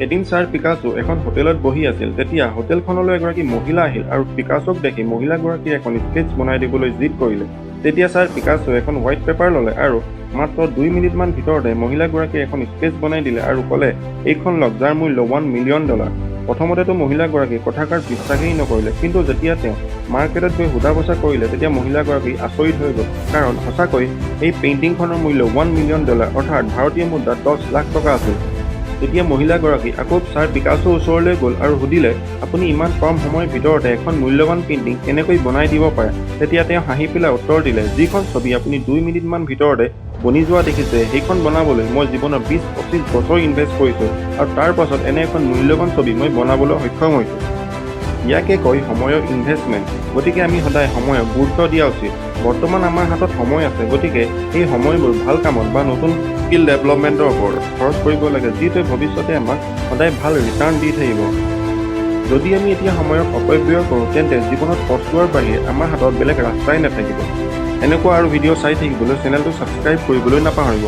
এদিন sir Picasso এখন হোটেলত বহি আছিল। তেতিয়া হোটেলখনলৈ এগৰাকী মহিলা আহিল আৰু পিকাছক দেখি মহিলাগৰাকীৰ এখন স্কেটছ বনাই দিবলৈ জিদ কৰিলে। তেতিয়া ছাৰ পিকাছোৱে এখন হোৱাইট পেপাৰ ল'লে আৰু মাত্ৰ 2 মিনিটমান ভিতৰতে মহিলাগৰাকীয়ে এখন স্কেটছ বনাই দিলে আৰু ক'লে, এইখন লওক, যাৰ মূল্য $1 মিলিয়ন। প্ৰথমতেতো মহিলাগৰাকী কথাষাৰ বিশ্বাসেই নকৰিলে, কিন্তু যেতিয়া তেওঁ মাৰ্কেটত গৈ সোধা পোছা কৰিলে তেতিয়া মহিলাগৰাকী আচৰিত হৈ গ'ল, কাৰণ সঁচাকৈ এই পেইণ্টিংখনৰ মূল্য $1 মিলিয়ন, অৰ্থাৎ ভাৰতীয় মুদ্ৰাত 10 লাখ টকা আছিল। তেতিয়া মহিলাগৰাকী আকৌ ছাৰ পিকাছোৰ ওচৰলৈ গ'ল আৰু সুধিলে, আপুনি ইমান কম সময়ৰ ভিতৰতে এখন মূল্যৱান পেইণ্টিং কেনেকৈ বনাই দিব পাৰে? তেতিয়া তেওঁ হাঁহি পেলাই উত্তৰ দিলে, যিখন ছবি আপুনি 2 মিনিটমান ভিতৰতে বনি যোৱা দেখিছে, সেইখন বনাবলৈ মই জীৱনৰ 20-25 বছৰ ইনভেষ্ট কৰিছোঁ আৰু তাৰ পাছত এনে এখন মূল্যৱান ছবি মই বনাবলৈ সক্ষম হৈছোঁ। ইয়াকে কয় সময়ৰ ইনভেষ্টমেণ্ট। গতিকে আমি সদায় সময়ক গুৰুত্ব দিয়া উচিত। বৰ্তমান আমাৰ হাতত সময় আছে, গতিকে সেই সময়বোৰ ভাল কামত বা নতুন স্কিল ডেভেলপমেণ্টৰ ওপৰত খৰচ কৰিব লাগে, যিটোৱে ভৱিষ্যতে আমাক সদায় ভাল ৰিটাৰ্ণ দি থাকিব। যদি আমি এতিয়া সময়ক অপব্যয় কৰোঁ, তেন্তে জীৱনত পস্তুৱাৰ বাহিৰে আমাৰ হাতত বেলেগ ৰাস্তাই নাথাকিব। এনেকুৱা আৰু ভিডিঅ' চাই থাকিবলৈ চেনেলটো ছাবস্ক্ৰাইব কৰিবলৈ নাপাহৰিব।